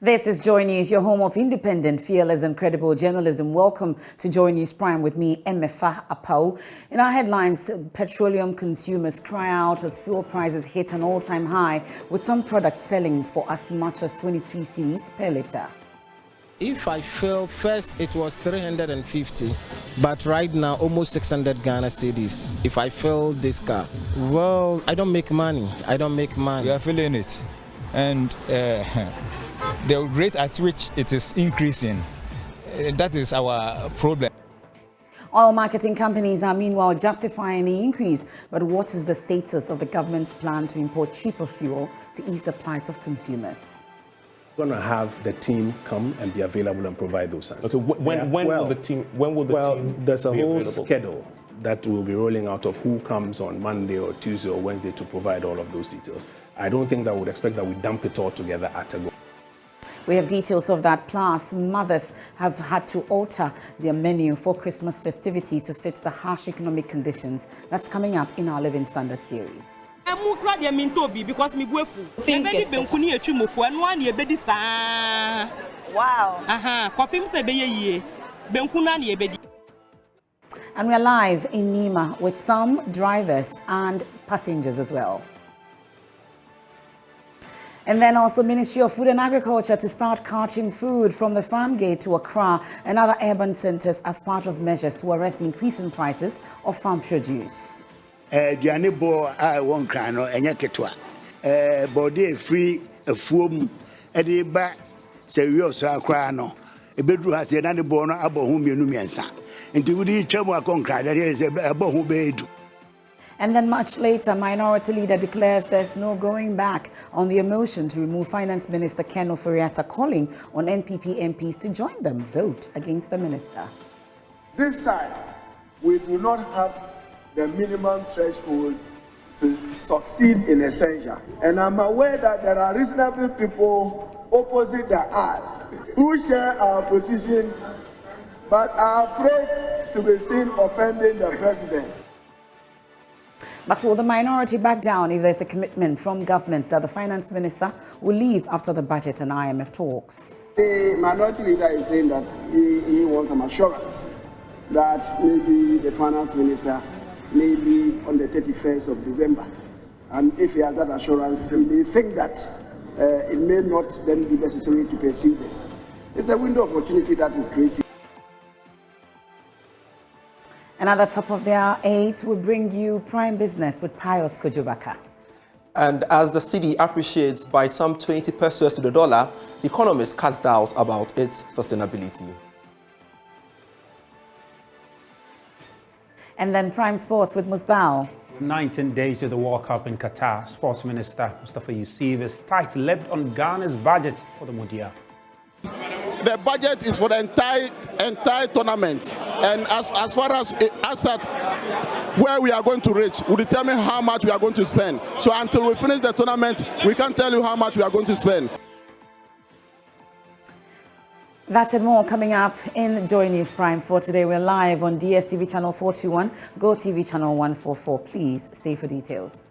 This is Joy News, your home of independent, fearless and credible journalism. Welcome to Joy News Prime with me, Emefa Apawu. In our headlines, petroleum consumers cry out as fuel prices hit an all-time high, with some products selling for as much as 23 cedis per litre. If I fill first, it was 350, but right now almost 600 Ghana cedis. If I fill this car, well, I don't make money. We are filling it, and the rate at which it is increasing, that is our problem. Oil marketing companies are meanwhile justifying the increase, but what is the status of the government's plan to import cheaper fuel to ease the plight of consumers? We're going to have the team come and be available and provide those answers. Okay, when will the team there's a whole available? schedule that will be rolling out of who comes on Monday or Tuesday or Wednesday to provide all of those details. I don't think that we would expect that we dump it all together at a go. We have details of that. Plus, mothers have had to alter their menu for Christmas festivities to fit the harsh economic conditions. That's coming up in our Living Standard series. Wow. And we are live in Nima with some drivers and passengers as well. And then also Ministry of Food and Agriculture to start carting food from the farm gate to Accra and other urban centers as part of measures to arrest the increase in prices of farm produce. Dianebo I won crano enya ketwa. Body free a foam ediba se we also Accra no. Ebedru has na ne bo no abo hu mienu miensa. Nti wudi twam akonkra there is abo hu beedu. And then much later, Minority Leader declares there's no going back on the motion to remove Finance Minister Ken Ofori-Atta, calling on NPP MPs to join them vote against the minister. This side, we do not have the minimum threshold to succeed in Essential. And I'm aware that there are reasonable people opposite the aisle who share our position but are afraid to be seen offending the president. But will the minority back down if there's a commitment from government that the finance minister will leave after the budget and IMF talks? The minority leader is saying that he wants some assurance that maybe the finance minister may be on the 31st of December. And if he has that assurance, they think that it may not then be necessary to pursue this. It's a window of opportunity that is created. Another top of their eight will bring you Prime Business with Pius Kojubaka. And as the cedi appreciates by some 20 pesos to the dollar, economists cast doubt about its sustainability. And then Prime Sports with Musbao. 19 days to the World Cup in Qatar, Sports Minister Mustafa Yusuf is tight-lipped on Ghana's budget for the Mundial. The budget is for the entire tournament, and as far as where we are going to reach will determine how much we are going to spend. So until we finish the tournament, we can't tell you how much we are going to spend. That and more coming up in Joy News Prime for today. We're live on DSTV channel 421, GoTV channel 144. Please stay for details.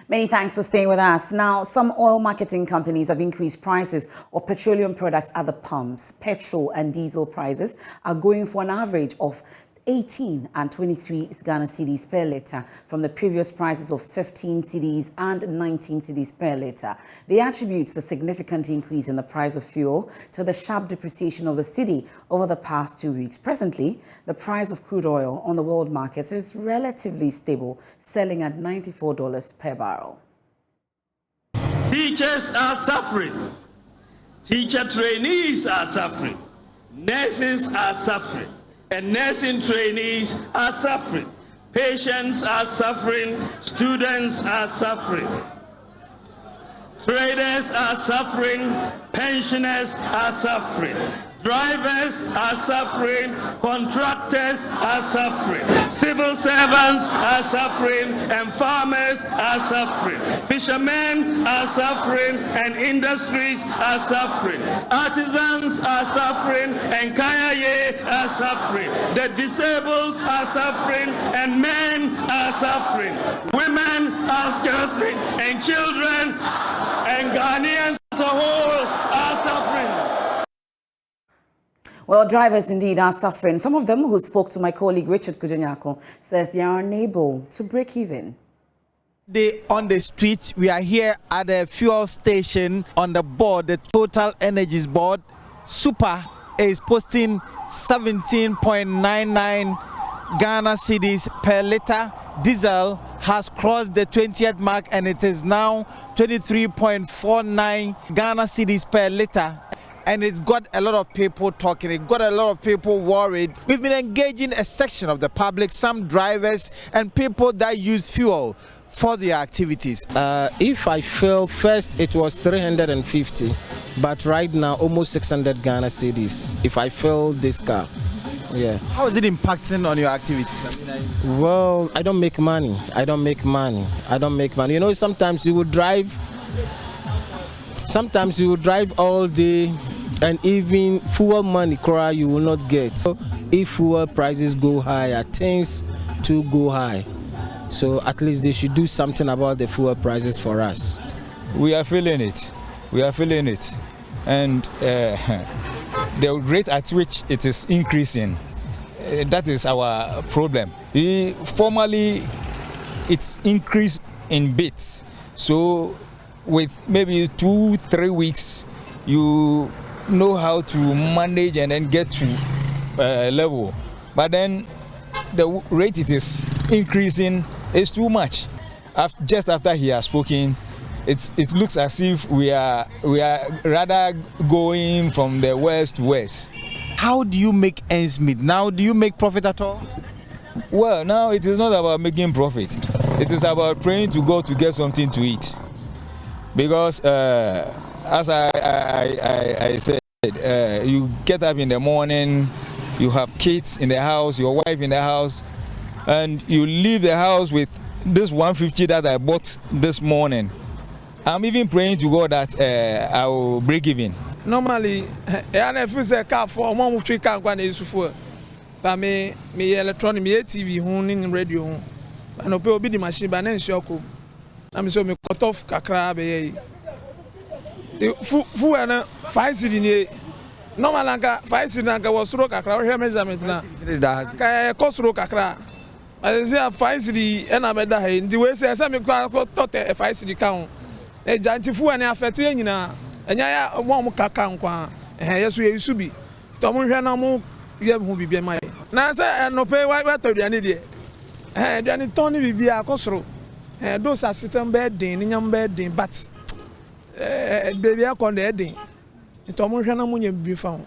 Many thanks for staying with us. Now, some oil marketing companies have increased prices of petroleum products at the pumps. Petrol and diesel prices are going for an average of 18 and 23 Ghana cedis per litre from the previous prices of 15 cedis and 19 cedis per litre. They attribute the significant increase in the price of fuel to the sharp depreciation of the cedi over the past 2 weeks. Presently, the price of crude oil on the world markets is relatively stable, selling at $94 per barrel. Teachers are suffering. Teacher trainees are suffering. Nurses are suffering. And nursing trainees are suffering. Patients are suffering. Students are suffering. Traders are suffering. Pensioners are suffering. Drivers are suffering, contractors are suffering, civil servants are suffering, and farmers are suffering. Fishermen are suffering, and industries are suffering. Artisans are suffering, and kayaye are suffering. The disabled are suffering, and men are suffering. Women are suffering, and children and Ghanaians as a whole are suffering. Well, drivers indeed are suffering. Some of them who spoke to my colleague Richard Kujanyako says they are unable to break even. On the streets, we are here at the fuel station on the board, the Total Energies board. Super is posting 17.99 Ghana cedis per liter. Diesel has crossed the 20th mark and it is now 23.49 Ghana cedis per liter. And it's got a lot of people talking, it got a lot of people worried. We've been engaging a section of the public, some drivers and people that use fuel for their activities. If I fill first, it was 350, but right now almost 600 Ghana cedis if I fill this car. Yeah. How is it impacting on your activities? Well, I don't make money. I don't make money. You know, sometimes you would drive all day, and even fuel money cry you will not get. So if fuel prices go high, things to go high. So at least they should do something about the fuel prices for us. We are feeling it. And the rate at which it is increasing, that is our problem. Formerly, it's increased in bits. So with maybe 2-3 weeks, you know how to manage and then get to level. But then the rate it is increasing is too much. Just after he has spoken, it looks as if we are rather going from the west to west. How do you make ends meet? Now, do you make profit at all? Well, now it is not about making profit. It is about praying to God to get something to eat. Because as I said, you get up in the morning, you have kids in the house, your wife in the house, and you leave the house with this 150 that I bought this morning. I'm even praying to God that I will break even. Normally, I feel a car for one tree car when is for. But me electronic, me TV, home, radio, and I'll be the machine, but then shoko. I'm so me cut off kakra be. The fu and 5 cedi. Normal lanka 5 cedi lanka was stroke kakra. Here measurement na. Kaya cost stroke kakra. I say 5 cedi and I made that. The way say me thought a 5 cedi count. A giant fu and affect you na. And ya one kaka nkwa. Yes we used to be. Tomu hwe na mo ye hu bibia mai. Na say no pay why to duane de. Duane ton ni bibia akosoro. Those are system bedding, nyam bedding, but baby I call the heading. Tomu hwe na mo nya bibia fa.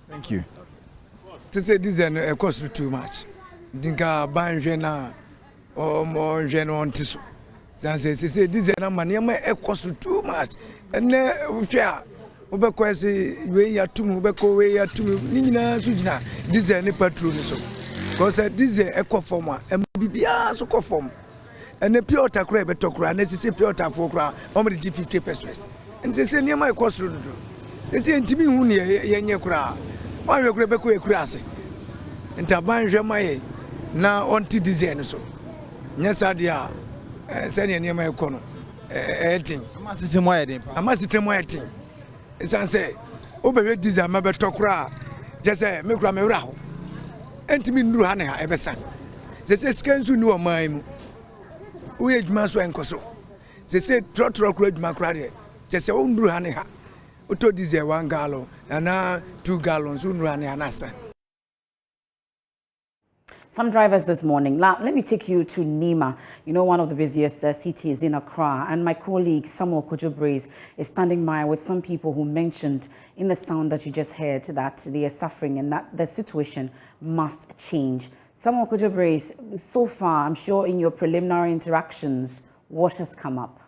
Thank you. To say this is cost too much. Dinka ban hwe na o mo hwe no ontiso. Say this is na money cost too much. And then because we are to we are to Nina Sujina, this is any patrol. Because this is a conformer and BBA so conform. And the pure crab tokra, necessary pure for crowd, only 50 pesos. And they say near my cost to do. They say to me, Yanya crowd. Why you grab a crass? And Taban Jamae now on to design so. Yes, idea. Sending near my corner. Eating. I must tell my thing. It's say, Obe Diza Mabel Tokra, just say, Mikra Raho. And to me, Nuhana, ever son. They say, Scans who knew a mime. We age Maso and Coso. They said, Trot Rock Red Macrade, just say, Oh, Nuhana. Uto Diza 1 gallon, and now 2 gallons, Unrani and Asa. Some drivers this morning. Now, let me take you to Nima. You know, one of the busiest cities in Accra. And my colleague, Samuel Kojo-Brace, is standing by with some people who mentioned in the sound that you just heard that they are suffering and that the situation must change. Samuel Kojo-Brace, so far, I'm sure in your preliminary interactions, what has come up?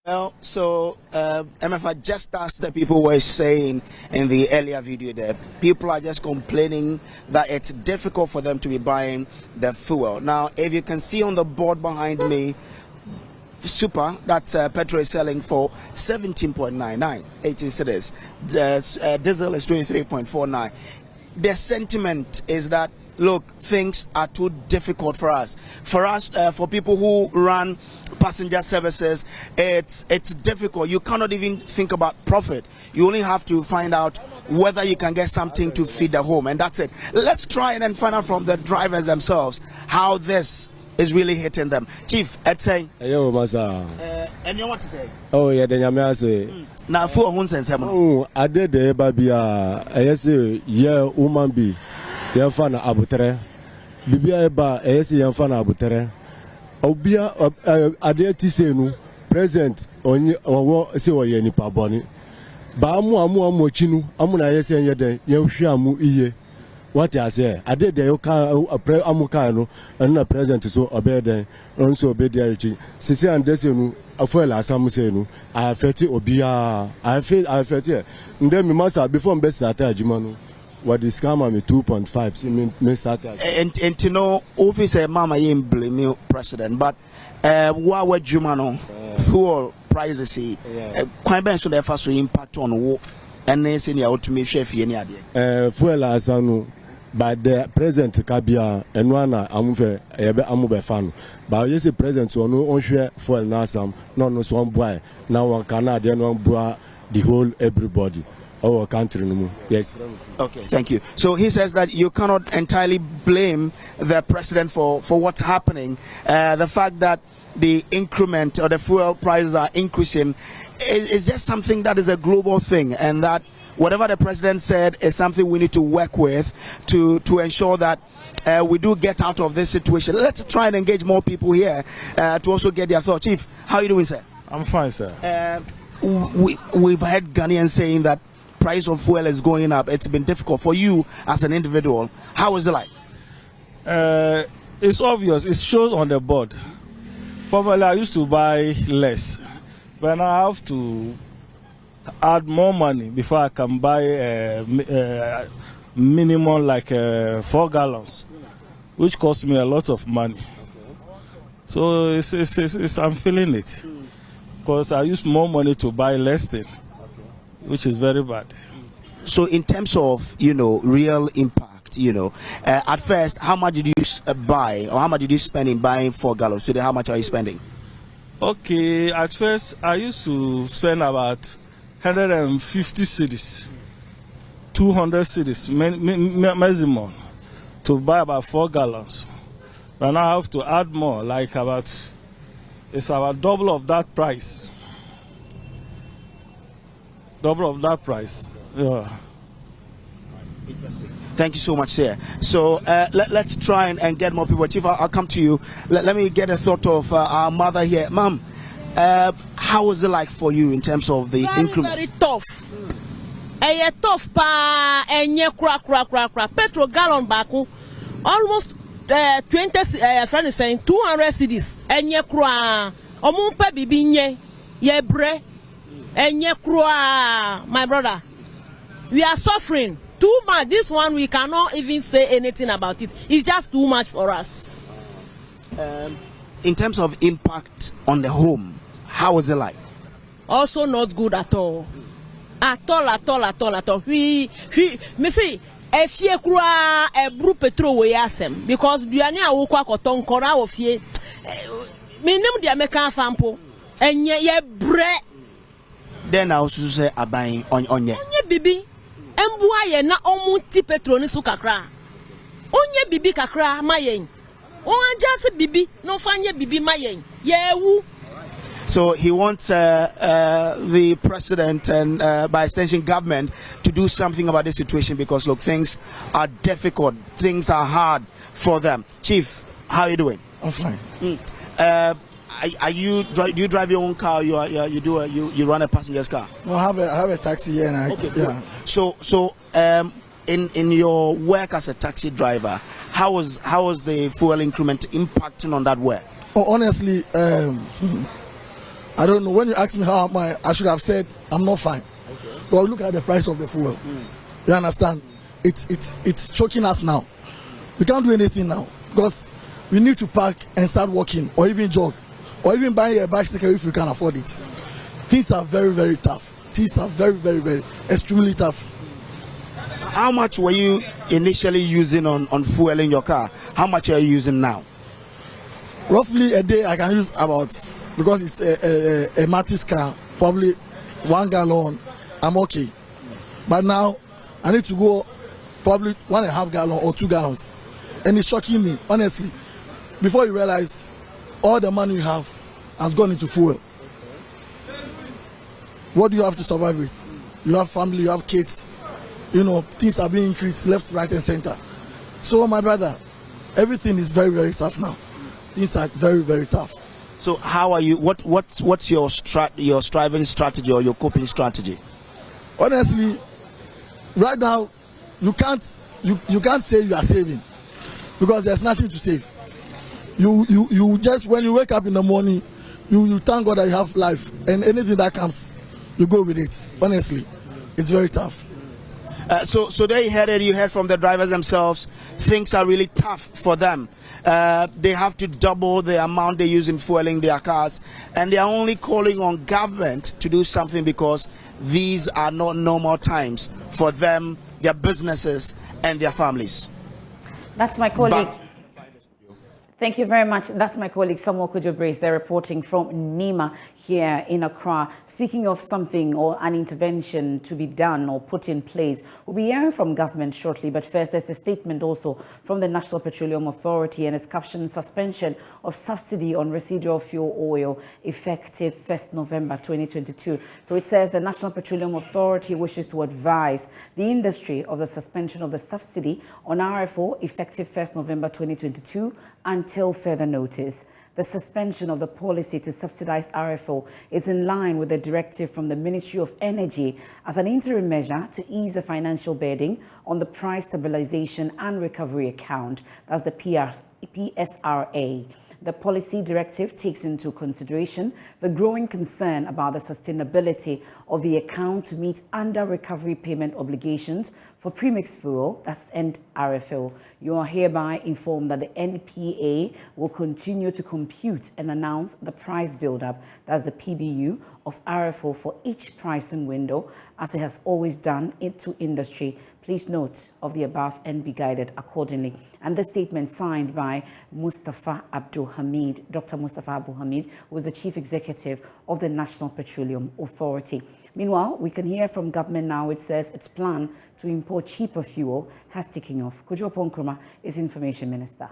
Well, so Emefa, just as the people were saying in the earlier video there, people are just complaining that it's difficult for them to be buying the fuel. Now, if you can see on the board behind me, super, that's petrol is selling for 17.99, 18 cedis. Diesel is 23.49. The sentiment is that, look, things are too difficult for us. For people who run passenger services, it's difficult. You cannot even think about profit. You only have to find out whether you can get something to feed the home, and that's it. Let's try and then find out from the drivers themselves how this is really hitting them. Chief, I'd say. Yo, Masa. And you want to say? Oh, yeah, then you say. Now, for whom sense? Oh, I did the baby. I say, yeah, woman be. Yeah, fan abutere. Bibia eba, I say, yeah, fan abutere. Obia, ade tisenu. Present, onye, se wa ye ni paboni. Ba amu chinu. Amu na yes and yede. Ye amu iye. What I say, I did the Amukano and a present so obey them, also obey the Archie. Sisi and Desenu, a full as some say, I have felt it or be I felt it. And then we must have before best start Jimano. What is scam me 2.5 may start and to know officer Mama Yim blame president, but what were Jumano fuel prices quite bad so therefore so impact on war and then send you to me chef any idea. Fuel as but the present Kabia and one Amufe Amube fan. But yes, the present so no on share fuel Nasam, no so one boy. Now one Canadian one boy the whole everybody. Our country no more. Yes. Okay, thank you. So he says that you cannot entirely blame the president for what's happening. The fact that the increment or the fuel prices are increasing is just something that is a global thing, and that whatever the president said is something we need to work with to ensure that we do get out of this situation. Let's try and engage more people here to also get their thoughts. Chief, how are you doing, sir? I'm fine, sir. We've heard Ghanaians saying that price of fuel is going up. It's been difficult for you as an individual. How is it like? It's obvious. It shows on the board. Formerly, I used to buy less, but now I have to add more money before I can buy minimum like 4 gallons, which costs me a lot of money. So I'm feeling it because I use more money to buy less thing, which is very bad. So in terms of real impact, at first, how much did you buy or how much did you spend in buying 4 gallons? Today, how much are you spending? Okay, at first I used to spend about 150 cedis, 200 cedis maximum to buy about 4 gallons. But now I have to add more, like it's about double of that price. Double of that price. Yeah. Interesting. Thank you so much, sir. So let's try and get more people. Chief, I'll come to you. Let me get a thought of our mother here. Ma'am, how was it like for you in terms of the increment? Very tough. Tough pa petrol gallon back almost 20 friend saying 200 cedis. Enye kra omumpe bibi nye ye bre enye kra. My brother, we are suffering too much. This one we cannot even say anything about it. It's just too much for us. In terms of impact on the home, how was it like? Also not good at all. At all. We me see efie kura ebru petrol we asem because duane awokwa koton kora ofie minim dia meka fampo enye ye bre. Then I also say aban onye bibi embua ye na omunti petrol ni su kakra onye bibi kakra mayen on just bibi no fanye bibi mayen yewu. So he wants the president and by extension government to do something about this situation because look, things are difficult, things are hard for them. Chief, how are you doing? I'm fine. Do you drive your own car? You run a passenger's car? No, I have a taxi here. And okay, yeah. So in your work as a taxi driver, how was the fuel increment impacting on that work? Oh, honestly, I don't know. When you ask me how am I should have said I'm not fine. Okay. But look at the price of the fuel. You understand? It's choking us now. We can't do anything now because we need to park and start walking or even jog or even buy a bicycle if we can afford it. Things are very, very tough. Things are very, very, very extremely tough. How much were you initially using on fuel in your car? How much are you using now? Roughly a day I can use about, because it's a Matis car, probably 1 gallon. I'm okay. But now I need to go probably 1.5 gallons or 2 gallons. And it's shocking me, honestly. Before you realize all the money you have has gone into fuel. What do you have to survive with? You have family, you have kids. You know, things are being increased left, right, and center. So, my brother, everything is very, very tough now. Things are very, very tough. So, how are you? What's your striving strategy or your coping strategy? Honestly, right now, you can't say you are saving because there's nothing to save. You just, when you wake up in the morning, you thank God that you have life, and anything that comes, you go with it. Honestly, it's very tough. So there you heard from the drivers themselves. Things are really tough for them. They have to double the amount they use in fueling their cars, and they are only calling on government to do something because these are not normal times for them, their businesses, and their families. That's my colleague. Thank you very much. That's my colleague Samuel Kujo-Brace. They're reporting from Nima here in Accra. Speaking of something or an intervention to be done or put in place, we'll be hearing from government shortly. But first, there's a statement also from the National Petroleum Authority, and it's captioned suspension of subsidy on residual fuel oil effective 1st November 2022. So it says the National Petroleum Authority wishes to advise the industry of the suspension of the subsidy on RFO effective 1st November 2022 until further notice. The suspension of the policy to subsidize RFO is in line with the directive from the Ministry of Energy as an interim measure to ease the financial burden on the Price Stabilization and Recovery Account. That's the PSRA. The policy directive takes into consideration the growing concern about the sustainability of the account to meet under recovery payment obligations for premixed fuel, that's RFO. You are hereby informed that the NPA will continue to compute and announce the price build-up, that's the PBU, of RFO for each pricing window, as it has always done into industry. Please note of the above and be guided accordingly. And the statement signed by Mustafa Abdul Hamid, Dr. Mustafa Abdul Hamid, who is the Chief Executive of the National Petroleum Authority. Meanwhile, we can hear from government now. It says its plan to import cheaper fuel has taken off. Kojo Ponkroma is Information Minister.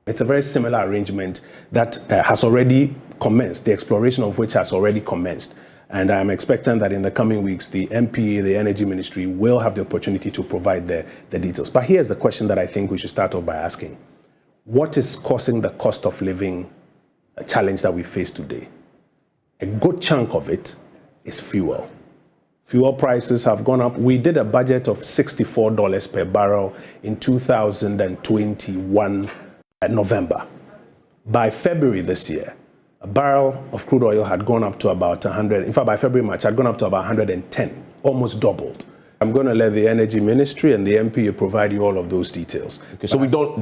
It's a very similar arrangement that has already commenced, the exploration of which has already commenced. And I'm expecting that in the coming weeks, the MPA, the Energy Ministry, will have the opportunity to provide the details. But here's the question that I think we should start off by asking. What is causing the cost of living challenge that we face today? A good chunk of it is fuel. Fuel prices have gone up. We did a budget of $64 per barrel in 2021 November. By February this year, a barrel of crude oil had gone up to about 100. In fact, by February, March, had gone up to about 110, almost doubled. I'm going to let the Energy Ministry and the MPA provide you all of those details. Okay, so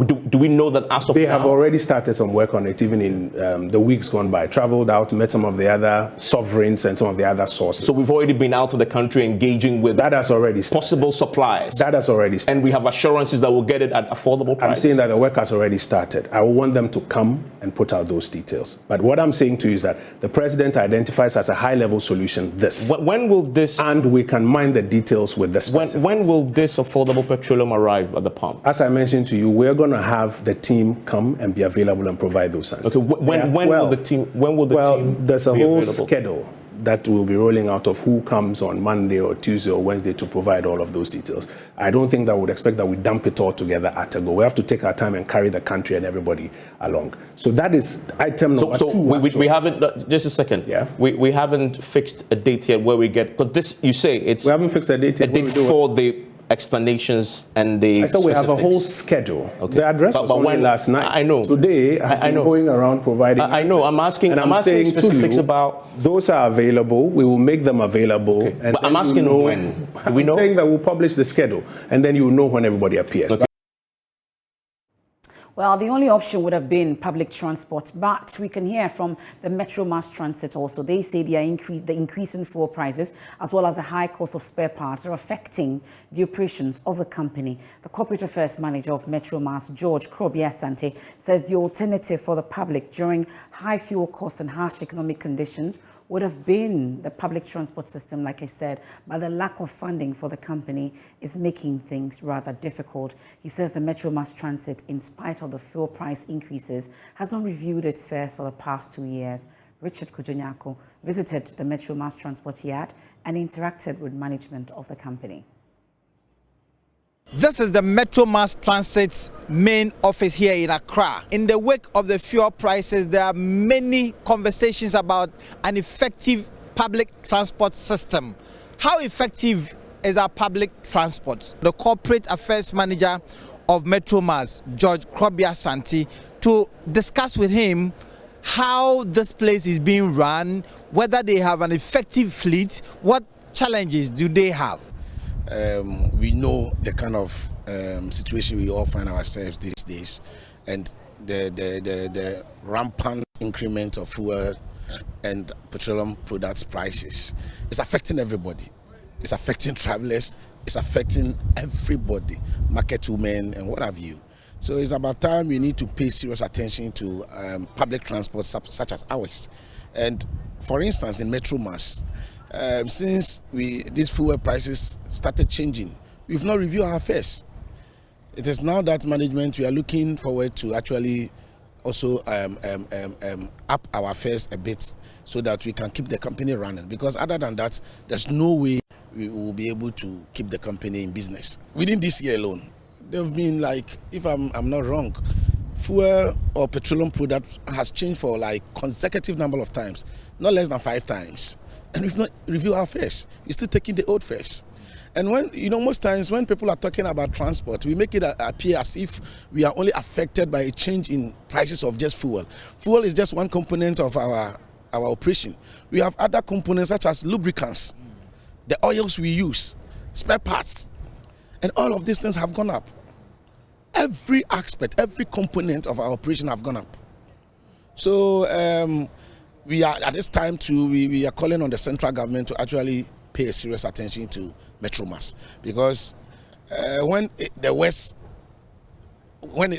do we know that as of they now? have already started some work on it, even in the weeks gone by. Traveled out, met some of the other sovereigns and some of the other sources. So we've already been out of the country engaging with that has already started. Possible suppliers. That has already started. And we have assurances that we'll get it at affordable price. I'm saying that the work has already started. I will want them to come and put out those details. But what I'm saying to you is that the president identifies as a high-level solution this. When will this... And we can mine the details with the specifics. When will this affordable petroleum arrive at the pump? As I mentioned to you, we're going to have the team come and be available and provide those answers. Okay, when will the team? There's a whole schedule that will be rolling out of who comes on Monday or Tuesday or Wednesday to provide all of those details. I don't think that we would expect that we dump it all together at a go. We have to take our time and carry the country and everybody along. So that is item number two. We haven't, just a second. Yeah. We haven't fixed a date yet where we get, because this, you say it's... We haven't fixed a date yet. A date for the explanations and the So we have a whole specifics? schedule. Okay. The address was only last night. I know. Today, I'm going around providing I know. I'm asking. and I'm asking saying specifics to you, about. Those are available. We will make them available. Okay. And But I'm asking when. Do we know? I'm saying that we'll publish the schedule, and then you will know when everybody appears. Okay. Well, the only option would have been public transport, but we can hear from the Metro Mass Transit also. They say the increase in fuel prices, as well as the high cost of spare parts, are affecting the operations of the company. The Corporate Affairs Manager of Metro Mass, George Krobiasante, says the alternative for the public during high fuel costs and harsh economic conditions would have been the public transport system, like I said, but the lack of funding for the company is making things rather difficult. He says the Metro Mass Transit, in spite of the fuel price increases, has not reviewed its fares for the past 2 years. Richard Kujonyako visited the Metro Mass Transport yard and interacted with management of the company. This is the Metro Mass Transit's main office here in Accra. In the wake of the fuel prices, there are many conversations about an effective public transport system. How effective is our public transport? The Corporate Affairs Manager of Metro Mass, George Krobiasante, to discuss with him how this place is being run, whether they have an effective fleet, what challenges do they have? We know the kind of situation we all find ourselves these days, and the rampant increment of fuel and petroleum products prices is affecting everybody. It's affecting travelers, it's affecting everybody, market women and what have you. So it's about time we need to pay serious attention to public transport such as ours. And for instance, in Metro Mass, since these fuel prices started changing, we've not reviewed our fares. It is now that management we are looking forward to actually also up our fares a bit so that we can keep the company running. Because other than that, there's no way we will be able to keep the company in business. Within this year alone, there have been, like, if I'm not wrong, fuel or petroleum product has changed for like consecutive number of times, not less than 5 times. And we've not reviewed our fares. We're still taking the old fares. And when, most times when people are talking about transport, we make it appear as if we are only affected by a change in prices of just fuel. Fuel is just one component of our operation. We have other components such as lubricants, the oils we use, spare parts, and all of these things have gone up. Every aspect, every component of our operation have gone up. So we are at this time we are calling on the central government to actually pay serious attention to Metro Mass, because when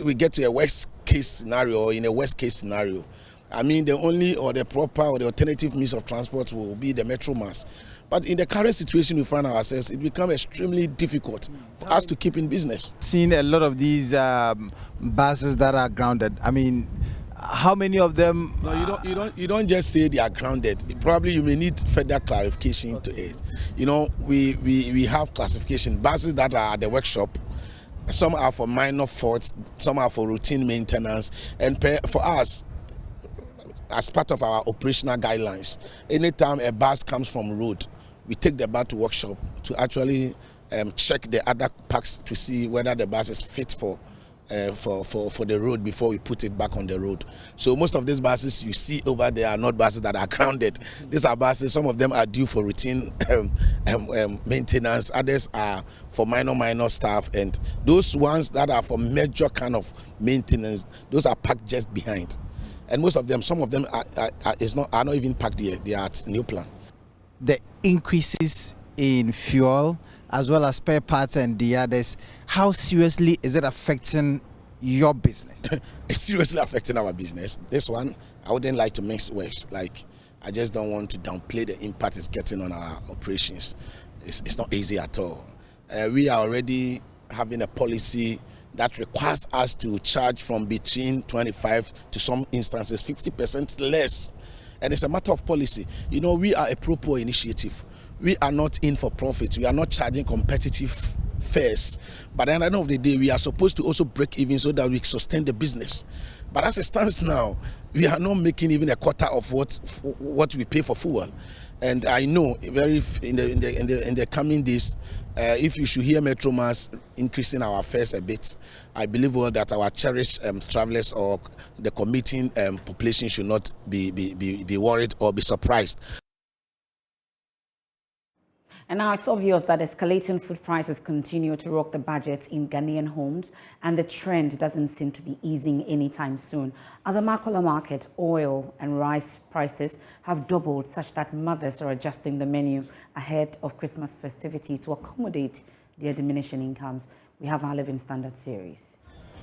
we get to a worst case scenario, or in a worst case scenario, I mean the only or the proper or the alternative means of transport will be the Metro Mass. But in the current situation we find ourselves, it becomes extremely difficult for us to keep in business. Seen a lot of these buses that are grounded. I mean, how many of them? No, you don't just say they are grounded. Probably you may need further clarification to it. We have classification buses that are at the workshop. Some are for minor faults, some are for routine maintenance, and for us, as part of our operational guidelines, anytime a bus comes from road, we take the bus to workshop to actually check the other parts to see whether the bus is fit for the road before we put it back on the road. So most of these buses you see over there are not buses that are grounded. These are buses, some of them are due for routine maintenance, others are for minor stuff, and those ones that are for major kind of maintenance, those are parked just behind. And most of them, some of them are not even parked here, they are at New Plan. The increases in fuel as well as spare parts and the others, how seriously is it affecting your business? It's seriously affecting our business. This one, I wouldn't like to mix words. Like, I just don't want to downplay the impact it's getting on our operations. It's not easy at all. We are already having a policy that requires us to charge from between 25 to some instances 50% less. And it's a matter of policy. We are a pro-poor initiative. We are not in for profit. We are not charging competitive fares. But at the end of the day, we are supposed to also break even so that we sustain the business. But as it stands now, we are not making even a quarter of what we pay for fuel. And I know in the coming days, if you should hear Metro Mass increasing our fares a bit, I believe well that our cherished travelers or the commuting population should not be worried or be surprised. And now it's obvious that escalating food prices continue to rock the budget in Ghanaian homes, and the trend doesn't seem to be easing anytime soon. At the Makola market, oil and rice prices have doubled, such that mothers are adjusting the menu ahead of Christmas festivities to accommodate their diminishing incomes. We have our Living Standard series.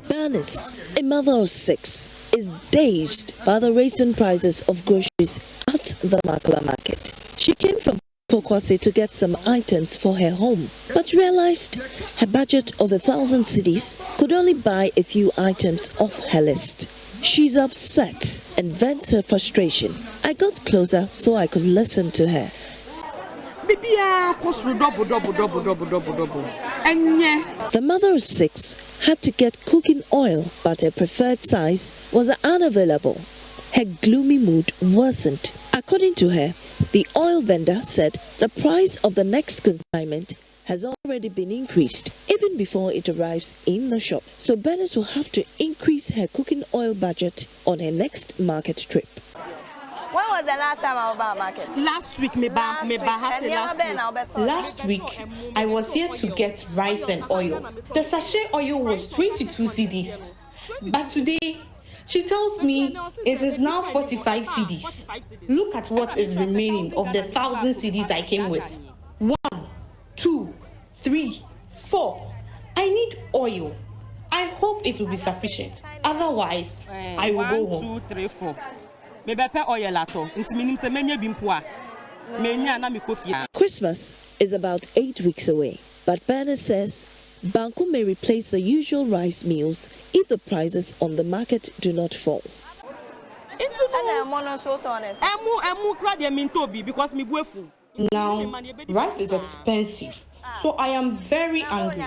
Bernice, a mother of 6, is dazed by the rising prices of groceries at the Makola market. She came from Pokwase to get some items for her home, but realized her budget of 1,000 cedis could only buy a few items off her list. She's upset and vents her frustration. I got closer so I could listen to her. The mother of 6 had to get cooking oil, but her preferred size was unavailable. Her gloomy mood worsened. According to her, the oil vendor said the price of the next consignment has already been increased even before it arrives in the shop. So Bernice will have to increase her cooking oil budget on her next market trip. When was the last time I was at market? Last week, Last week, I was here to get rice and oil. The sachet oil was 22 cedis, but today she tells me it is now 45 cedis. Look at what is remaining of the 1,000 cedis I came with. 1, 2, 3, 4. I need oil. I hope it will be sufficient. Otherwise, I will go home. 1, 2, 3, 4. Christmas is about 8 weeks away, but Bernice says Banku may replace the usual rice meals if the prices on the market do not fall. Now, rice is expensive, so I am very angry.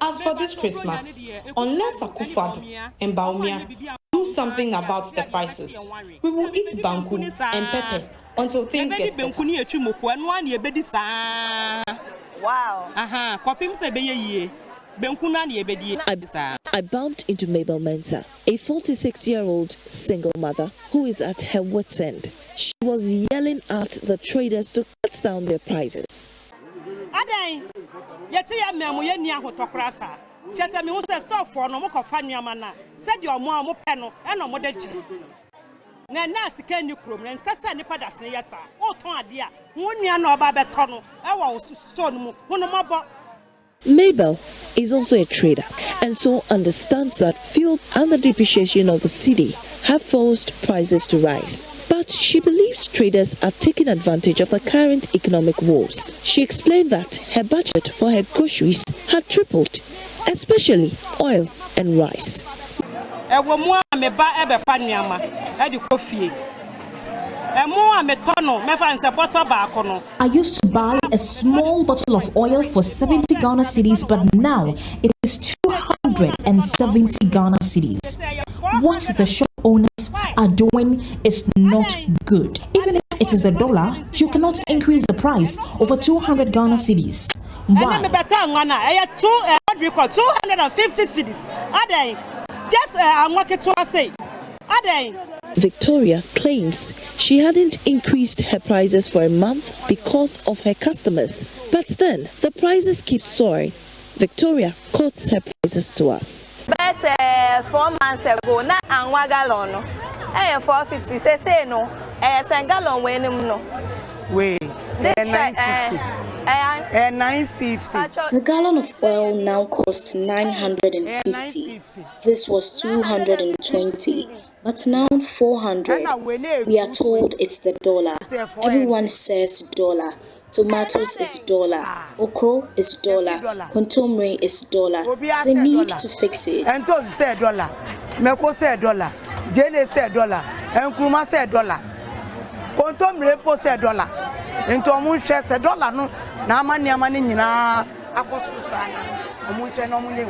As for this Christmas, unless Akufo-Addo and Bawumia do something about the prices, we will eat banku and pepper until things get better. Wow. I bumped into Mabel Mensah, a 46-year-old single mother who is at her wit's end. She was yelling at the traders to cut down their prices. Mabel is also a trader and so understands that fuel and the depreciation of the cedi have forced prices to rise. But she believes traders are taking advantage of the current economic woes. She explained that her budget for her groceries had tripled, especially oil and rice. I used to buy a small bottle of oil for 70 Ghana cedis, but now it is 270 Ghana cedis. What the shop owners are doing is not good. Even if it is the dollar, you cannot increase the price over 200 Ghana cedis. Why? 250 cedis. Just I'm working to say. Victoria claims she hadn't increased her prices for a month because of her customers. But then the prices keep soaring. Victoria quotes her prices to us. But 4 months ago, na anwa gallon. 450. Say no. 10 gallon we no. Wait. 950. 950. The gallon of oil now costs 950. This was 220. But now 400. We are told it's the dollar. Everyone says dollar. Tomatoes is dollar. Okro is dollar. Kontomire is dollar. They need to fix it. And those say dollar. Meko say dollar. Jene say dollar. And Kuma say dollar. Kontomire say dollar. Into omun share say dollar no. Na amani nyina akosu sana. Omun share no munye.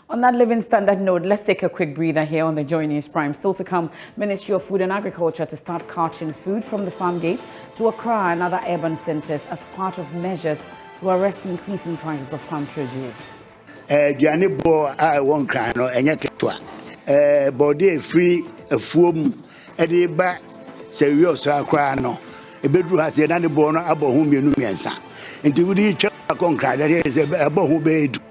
On that living standard note, let's take a quick breather here on the Joy News Prime. Still to come, Ministry of Food and Agriculture to start carting food from the farm gate to Accra and other urban centres as part of measures to arrest the increasing prices of farm produce. Diane bo I won cry no enye ketwa. Body free a foam e ba se wi oso akra no. E bedru ha se na ne bo no abo ho mienu miensa. Nti wudi twa kon cry there se abo ho be edu.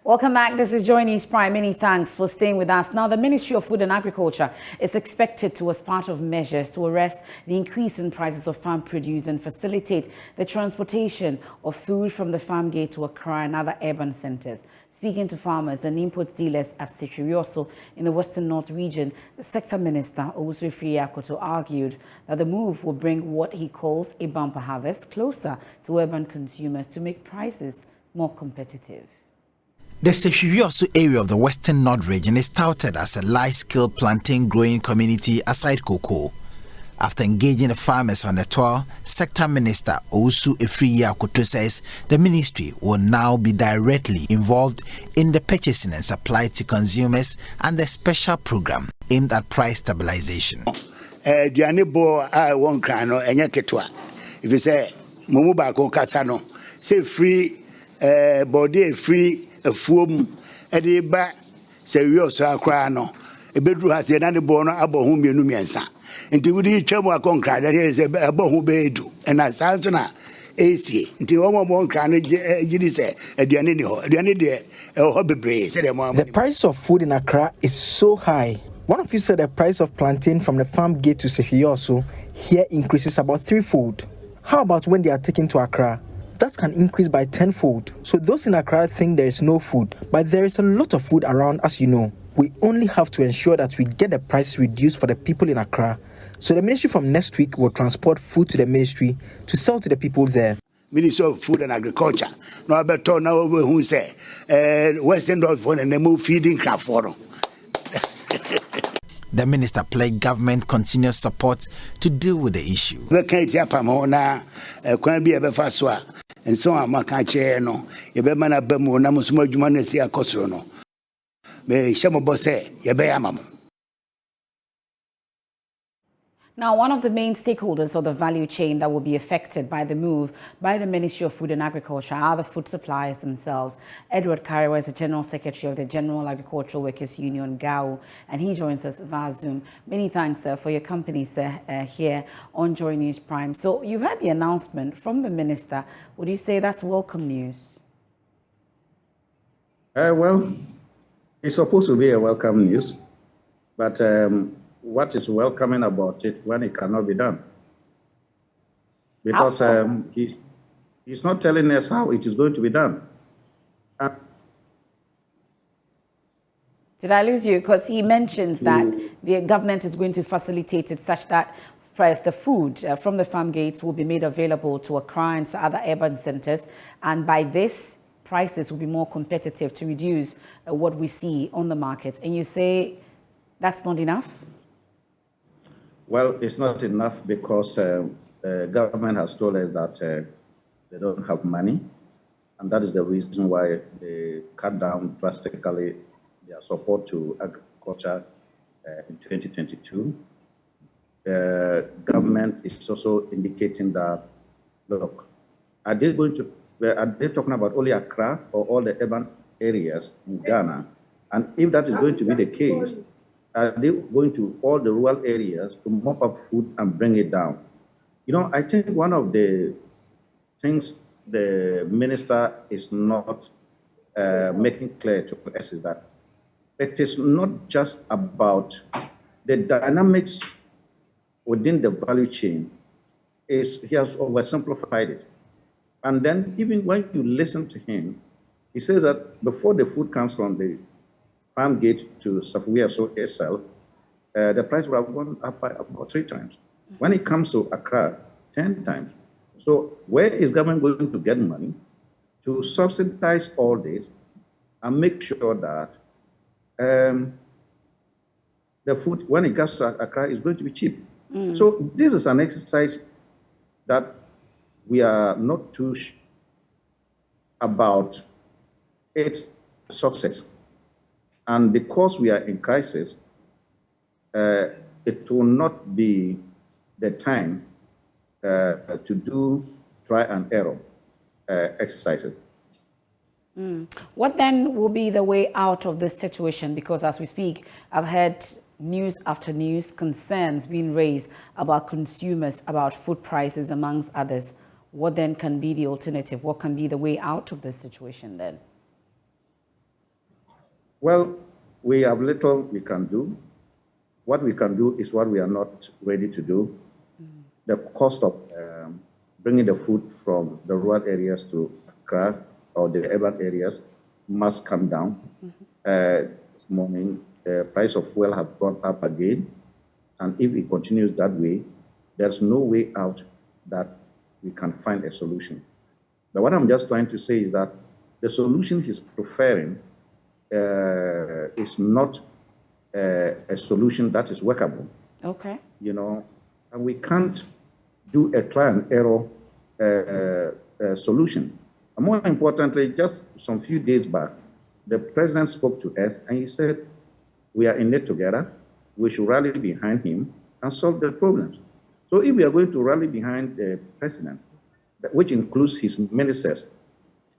Welcome back. This is Joy News Prime. Many thanks for staying with us. Now, the Ministry of Food and Agriculture is expected to, as part of measures to arrest the increase in prices of farm produce and facilitate the transportation of food from the farm gate to Accra and other urban centres. Speaking to farmers and import dealers at Sekirioso in the Western North region, the Sector Minister, Owusu Akoto, argued that the move will bring what he calls a bumper harvest closer to urban consumers to make prices more competitive. The Sekirioso area of the Western North region is touted as a large-scale plantain growing community aside cocoa. After engaging the farmers on the tour, Sector Minister Owusu Akoto says the ministry will now be directly involved in the purchasing and supply to consumers and the special program aimed at price stabilization. Diane bo I won cry no enye ketwa. If you say mumu ba ko kasa no say free body free a foam e ba se wi oso akra no e bedru ha se na ne bo no abo ho mienu miensa nti wudi twam akon kra there se abo ho be edu na sanso na esie nti wo mo nkra no gidi se aduane ni ho aduane de ho bebre se de mo. The price of food in Accra is so high. One of you said the price of plantain from the farm gate to Sekirioso here increases about threefold. How about when they are taken to Accra? That can increase by tenfold. So those in Accra think there is no food, but there is a lot of food around, as you know. We only have to ensure that we get the price reduced for the people in Accra. So the ministry from next week will transport food to the ministry to sell to the people there. Ministry of Food and Agriculture. No abeto na we who say Western North for and move feeding craft for them. The minister pledged government continuous support to deal with the issue. We can't yapamo na kwan bi ebefa so a enso amaka che no ye be mana bemu na musuma dwuma na si akosoro no me hyemobo se ye be amamo. Now, one of the main stakeholders of the value chain that will be affected by the move by the Ministry of Food and Agriculture are the food suppliers themselves. Edward Kariwa is the General Secretary of the General Agricultural Workers Union, GAU, and he joins us via Zoom. Many thanks, sir, for your company, sir, here on Joy News Prime. So you've had the announcement from the Minister. Would you say that's welcome news? Well, it's supposed to be a welcome news, but what is welcoming about it when it cannot be done? Because he's not telling us how it is going to be done. Did I lose you? Because he mentions that the government is going to facilitate it such that the food from the farm gates will be made available to Accra and other urban centres, and by this, prices will be more competitive to reduce what we see on the market. And you say that's not enough? Well, it's not enough because the government has told us that they don't have money, and that is the reason why they cut down drastically their support to agriculture in 2022. The government is also indicating that, look, are they talking about only Accra or all the urban areas in Ghana? And if that is going to be the case, are they going to all the rural areas to mop up food and bring it down? You know, I think one of the things the minister is not making clear to us is that it is not just about the dynamics within the value chain. He has oversimplified it. And then even when you listen to him, he says that before the food comes from the farm gate to Sekirioso itself, the price will have gone up by about 3 times. When it comes to Accra, 10 times. So where is government going to get money to subsidize all this and make sure that the food, when it gets to Accra, is going to be cheap. So this is an exercise that we are not too sure about its success. And because we are in crisis, it will not be the time to do try and error exercises. What then will be the way out of this situation? Because as we speak, I've heard news after news, concerns being raised about consumers, about food prices, amongst others. What then can be the alternative? What can be the way out of this situation then? Well, we have little we can do. What we can do is what we are not ready to do. The cost of bringing the food from the rural areas to Accra or the urban areas must come down. This morning, the price of fuel has gone up again. And if it continues that way, there's no way out that we can find a solution. But what I'm just trying to say is that the solution he's preferring is not a solution that is workable. Okay. You know, and we can't do a try and error solution. And more importantly, just some few days back, the president spoke to us and he said, we are in it together. We should rally behind him and solve the problems. So if we are going to rally behind the president, which includes his ministers,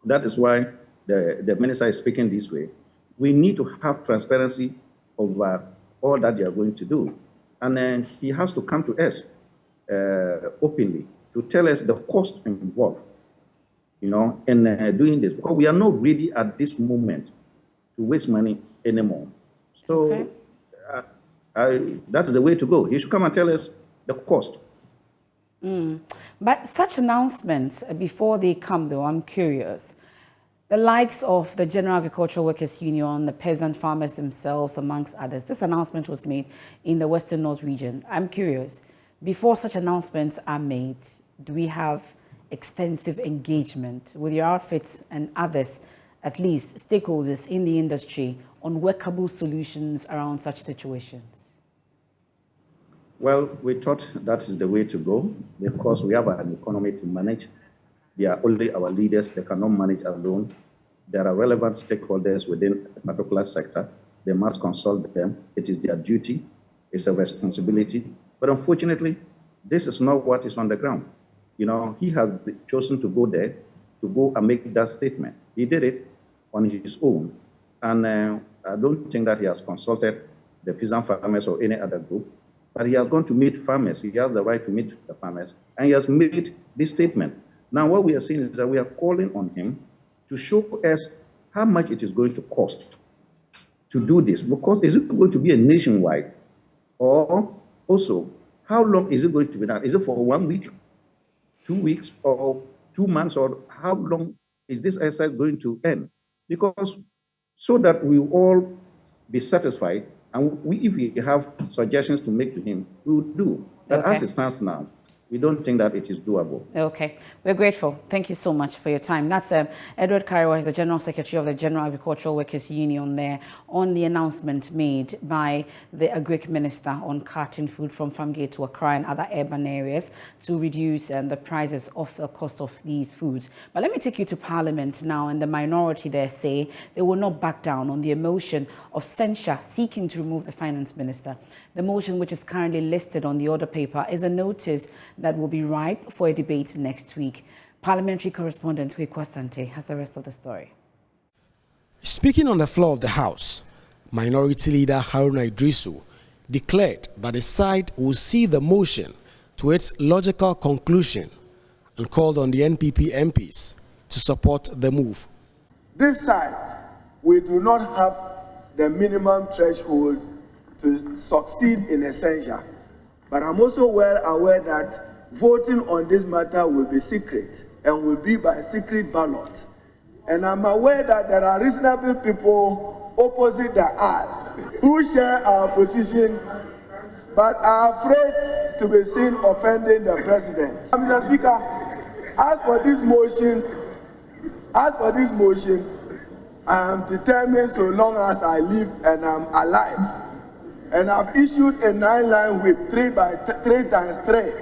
that is why the minister is speaking this way, we need to have transparency over all that they are going to do. And then he has to come to us openly to tell us the cost involved, you know, in doing this. Because we are not ready at this moment to waste money anymore. So that is the way to go. He should come and tell us the cost. But such announcements, before they come though, I'm curious. The likes of the General Agricultural Workers Union, the peasant farmers themselves, amongst others, this announcement was made in the Western North region. I'm curious, before such announcements are made, do we have extensive engagement with your outfits and others, at least stakeholders in the industry, on workable solutions around such situations? Well, we thought that is the way to go because we have an economy to manage. They are only our leaders. They cannot manage alone. There are relevant stakeholders within a particular sector. They must consult them. It is their duty. It's a responsibility. But unfortunately, this is not what is on the ground. You know, he has chosen to go there, to go and make that statement. He did it on his own. And I don't think that he has consulted the peasant farmers or any other group. But he has gone to meet farmers. He has the right to meet the farmers. And he has made this statement. Now, what we are seeing is that we are calling on him to show us how much it is going to cost to do this. Because is it going to be a nationwide? Or also, how long is it going to be done? Is it for 1 week, 2 weeks, or 2 months? Or how long is this exercise going to end? Because so that we will all be satisfied, and if we have suggestions to make to him, we will do. But as it stands now, we don't think that it is doable. Okay. We're grateful. Thank you so much for your time. That's Edward Kariwa, is the General Secretary of the General Agricultural Workers Union there on the announcement made by the Agric Minister on carting food from Farmgate to Accra and other urban areas to reduce the prices of the cost of these foods. But let me take you to Parliament now, and the minority there say they will not back down on the motion of censure seeking to remove the Finance Minister. The motion, which is currently listed on the order paper, is a notice that will be ripe for a debate next week. Parliamentary correspondent Huekwa Sante has the rest of the story. Speaking on the floor of the House, Minority Leader Haruna Idrisu declared that the side will see the motion to its logical conclusion and called on the NPP MPs to support the move. This side, we do not have the minimum threshold to succeed in a censure. But I'm also well aware that voting on this matter will be secret and will be by secret ballot. And I'm aware that there are reasonable people opposite the aisle who share our position but are afraid to be seen offending the president. Mr. Speaker, as for this motion, I am determined so long as I live and I'm alive. And I've issued a 9-line whip 3 times 3.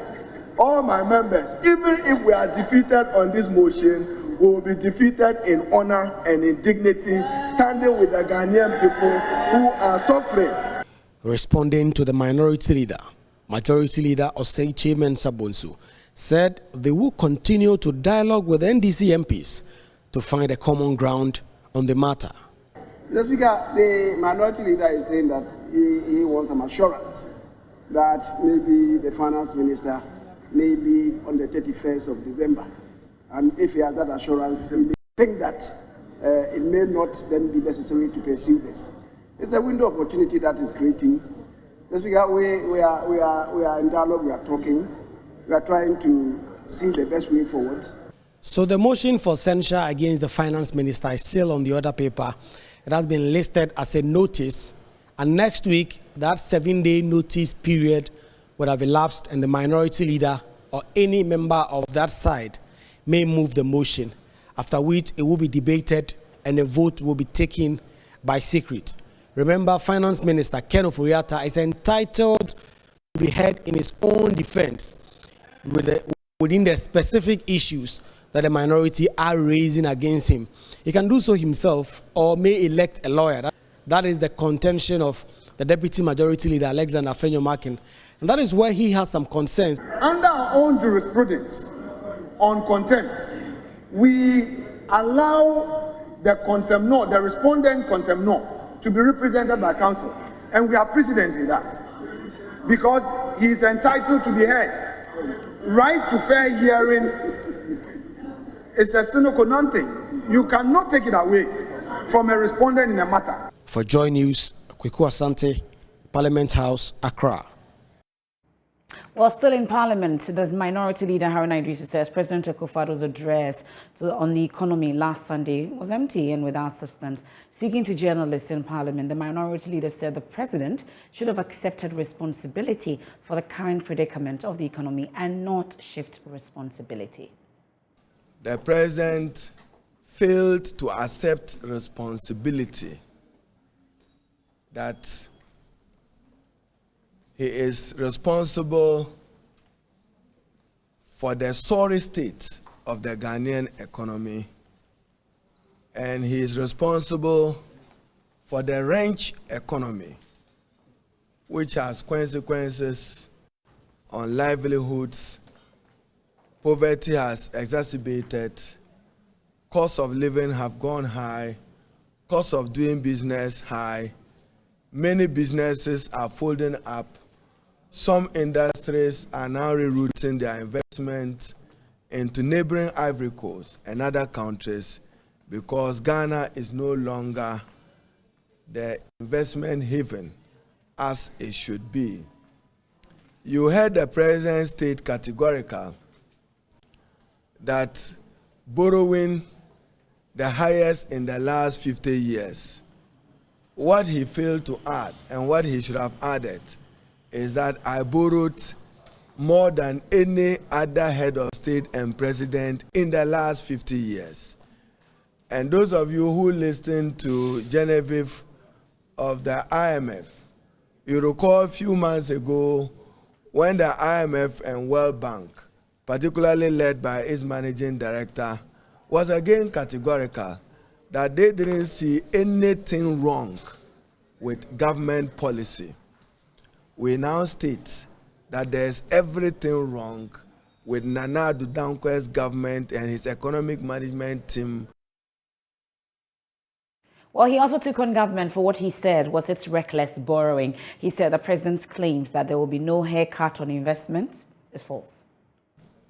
All my members, even if we are defeated on this motion, we will be defeated in honor and in dignity, standing with the Ghanaian people who are suffering. Responding to the minority leader, Majority Leader Osei Chairman Sabonsu said they will continue to dialogue with NDC MPs to find a common ground on the matter. Mr. Speaker, the minority leader is saying that he wants some assurance that maybe the finance minister may be on the 31st of December. And if he has that assurance, we think that it may not then be necessary to pursue this. It's a window of opportunity that is creating. Mr. Speaker, we are in dialogue, we are talking, we are trying to see the best way forward. So the motion for censure against the finance minister is still on the other paper. It has been listed as a notice, and next week that 7-day notice period would have elapsed, and the minority leader or any member of that side may move the motion, after which it will be debated and a vote will be taken by secret. Remember, Finance Minister Ken Ofori-Atta is entitled to be heard in his own defense within the specific issues that the minority are raising against him. He can do so himself or may elect a lawyer. That is the contention of the Deputy Majority Leader, Alexander Afenyo-Markin. And that is where he has some concerns. Under our own jurisprudence on contempt, we allow the contemnor, the respondent contemnor, to be represented by counsel. And we have precedence in that. Because he is entitled to be heard. Right to fair hearing is a sine qua non thing. You cannot take it away from a respondent in a matter. For Joy News, Kweku Asante, Parliament House, Accra. Well, still in Parliament, the Minority Leader Haruna Iddrisu says President Akufo-Addo's address on the economy last Sunday was empty and without substance. Speaking to journalists in Parliament, the Minority Leader said the President should have accepted responsibility for the current predicament of the economy and not shift responsibility. The President failed to accept responsibility that he is responsible for the sorry state of the Ghanaian economy, and he is responsible for the wrench economy, which has consequences on livelihoods. Poverty has exacerbated, cost of living have gone high, cost of doing business high, many businesses are folding up. Some industries are now rerouting their investment into neighboring Ivory Coast and other countries because Ghana is no longer the investment haven as it should be. You heard the President state categorical that borrowing the highest in the last 50 years. What he failed to add and what he should have added is that I borrowed more than any other head of state and president in the last 50 years. And those of you who listened to Genevieve of the IMF, you recall a few months ago when the IMF and World Bank, particularly led by its managing director, was again categorical that they didn't see anything wrong with government policy. We now state that there's everything wrong with Nana Addo Dankwa's government and his economic management team. Well, he also took on government for what he said was its reckless borrowing. He said the president's claims that there will be no haircut on investments is false.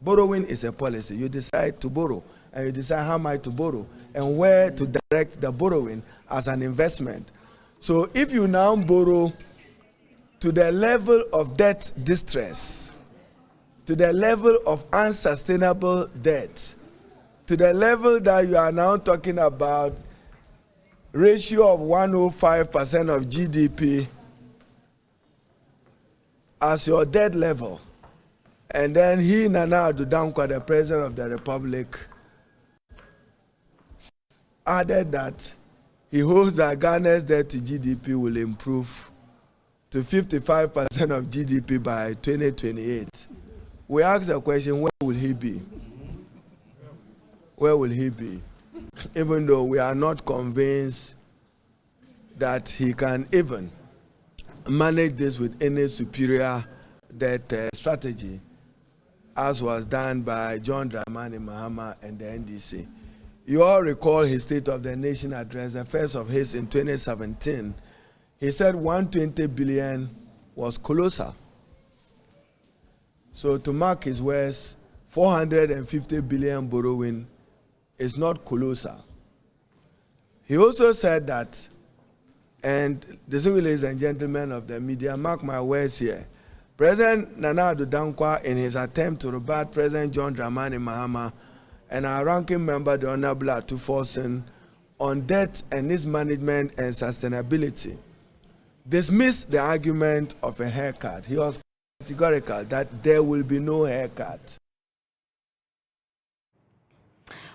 Borrowing is a policy. You decide to borrow, and you decide how much to borrow and where to direct the borrowing as an investment. So if you now borrow to the level of debt distress, to the level of unsustainable debt, to the level that you are now talking about ratio of 105% of GDP as your debt level, and then he, Nana Addo Dankwa, the President of the Republic, added that he hopes that Ghana's debt to GDP will improve to 55% of GDP by 2028. We ask the question, where will he be? Where will he be? Even though we are not convinced that he can even manage this with any superior debt strategy, as was done by John Dramani Mahama and the NDC. You all recall his State of the Nation address, the first of his in 2017. He said 120 billion was colossal. So to mark his words, 450 billion borrowing is not colossal. He also said that, and the ladies and gentlemen of the media, mark my words here, President Nana Addo Dankwa, in his attempt to rebut President John Dramani Mahama and our ranking member, the Honorable Atu Forson, on debt and its management and sustainability, dismissed the argument of a haircut. He was categorical that there will be no haircut.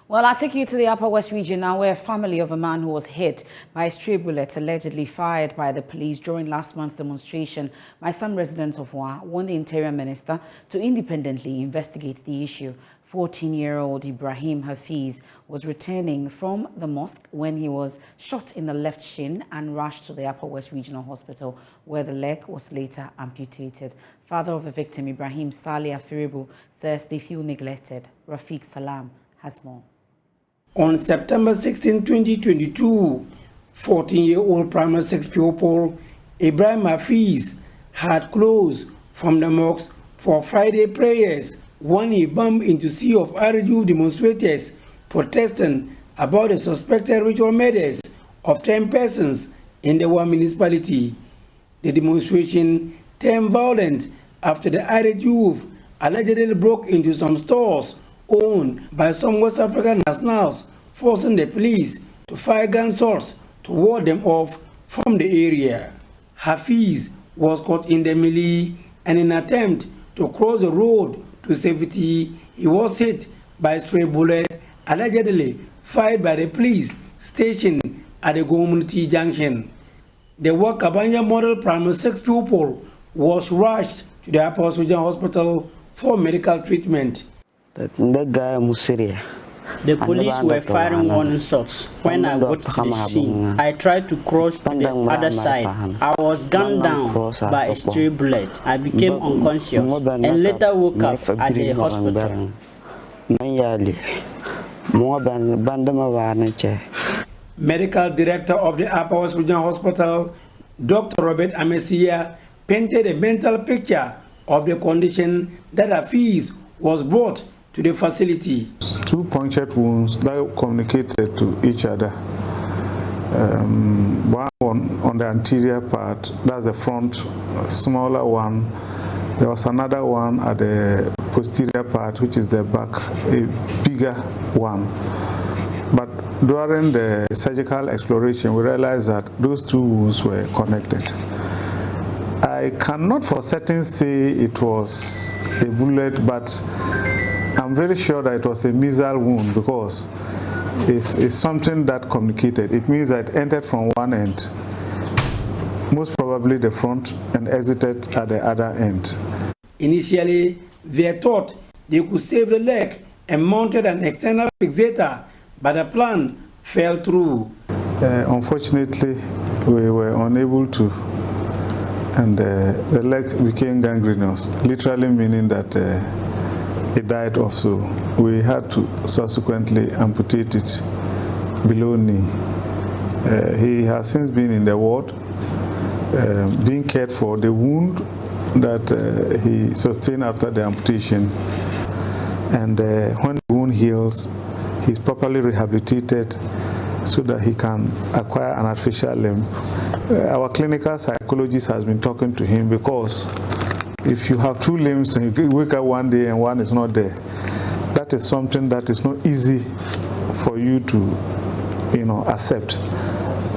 Well, I'll take you to the Upper West region now, where a family of a man who was hit by a stray bullet allegedly fired by the police during last month's demonstration by some residents of Wa want the Interior Minister to independently investigate the issue. 14-year-old Ibrahim Hafiz was returning from the mosque when he was shot in the left shin and rushed to the Upper West Regional Hospital, where the leg was later amputated. Father of the victim, Ibrahim Saleh Afiribu, says they feel neglected. Rafiq Salam has more. On September 16, 2022, 14-year-old primary 6 pupil Ibrahim Hafiz had closed from the mosque for Friday prayers when he bumped into a sea of RDU demonstrators protesting about the suspected ritual murders of 10 persons in the Wa municipality. The demonstration turned violent after the RDU allegedly broke into some stores owned by some West African nationals, forcing the police to fire gunshots to ward them off from the area. Hafiz was caught in the melee, and in an attempt to cross the road to safety, he was hit by a stray bullet allegedly fired by the police stationed at the community junction. The Wakabanya Model Primary 6 pupil was rushed to the Upper West Regional Hospital for medical treatment. The police were firing warning shots. When I got to the scene, I tried to cross to the other side. I was gunned down by a stray bullet. I became unconscious and later woke up at the hospital. Medical Director of the Upper West Regional Hospital, Dr. Robert Amesia, painted a mental picture of the condition that Hafiz was brought to the facility. 2 punctured wounds that communicated to each other. One on the anterior part, that's the front, smaller one. There was another one at the posterior part, which is the back, a bigger one. But during the surgical exploration, we realized that those 2 wounds were connected. I cannot for certain say it was a bullet, but I'm very sure that it was a missile wound because it's something that communicated. It means that it entered from one end, most probably the front, and exited at the other end. Initially, they thought they could save the leg and mounted an external fixator, but the plan fell through. Unfortunately, we were unable to, and the leg became gangrenous, literally meaning that it died off, so we had to subsequently amputate it below knee. He has since been in the ward, being cared for. The wound that he sustained after the amputation, and when the wound heals, he's properly rehabilitated so that he can acquire an artificial limb. Our clinical psychologist has been talking to him because if you have 2 limbs and you wake up one day and one is not there, that is something that is not easy for you to, accept.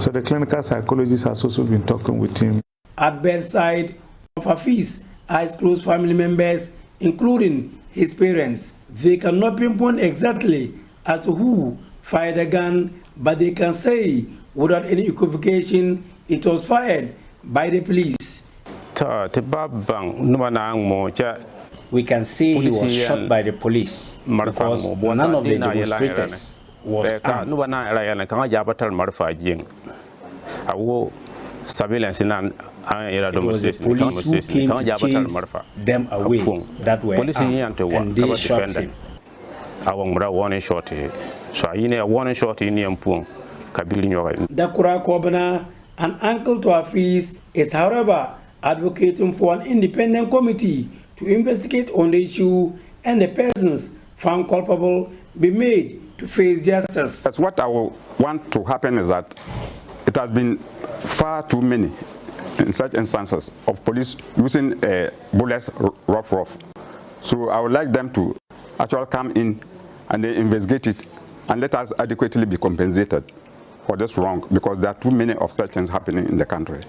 So the clinical psychologist has also been talking with him. At bedside of Hafiz, eyes close family members, including his parents. They cannot pinpoint exactly as to who fired the gun, but they can say Without any equivocation, it was fired by the police. We can say he was shot by the police because none of the demonstrators was armed. It was the police who came to chase them away that were armed, and they shot him. Dakura Kobana, an uncle to Hafiz, is however advocating for an independent committee to investigate on the issue and the persons found culpable be made to face justice. That's what I want to happen is that it has been far too many in such instances of police using bullets rough. So I would like them to actually come in and they investigate it and let us adequately be compensated for this wrong, because there are too many of such things happening in the country.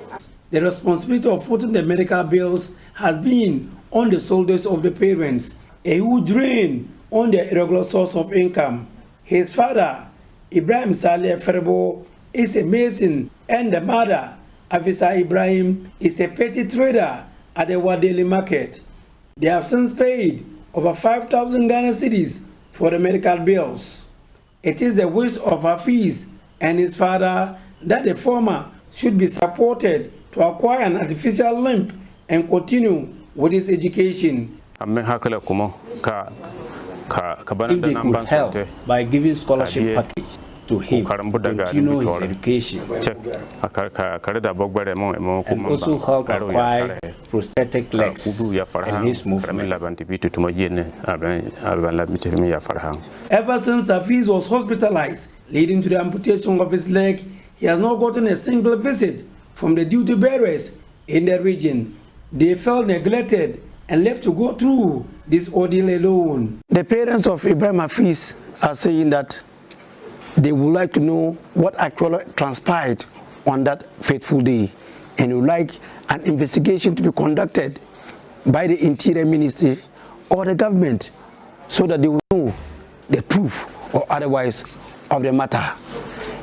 The responsibility of footing the medical bills has been on the shoulders of the parents, a huge drain on their irregular source of income. His father, Ibrahim Saleh Ferbo, is a mason, and the mother, Afisa Ibrahim, is a petty trader at the Wadeli market. They have since paid over 5,000 Ghana cedis for the medical bills. It is the wish of Hafiz and his father that the former should be supported to acquire an artificial limb and continue with his education. If they could help by giving scholarship package to him to continue his education, and also help acquire prosthetic legs and his movement. Ever since Hafiz was hospitalized, leading to the amputation of his leg, he has not gotten a single visit from the duty bearers in the region. They felt neglected and left to go through this ordeal alone. The parents of Ibrahim Hafiz are saying that they would like to know what actually transpired on that fateful day, and would like an investigation to be conducted by the Interior Ministry or the government so that they will know the truth or otherwise of the matter.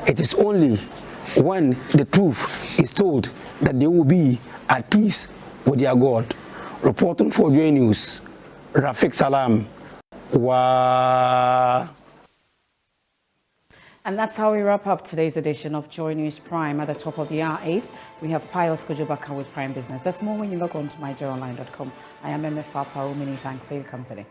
It is only when the truth is told that they will be at peace with their God. Reporting for Joy News, Rafiq Salam. And that's how we wrap up today's edition of Joy News Prime. At the top of the hour 8, we have Pius Kojobaka with Prime Business. There's more when you log on to myjoyonline.com. I am Emefa Apawu. Many thanks for your company.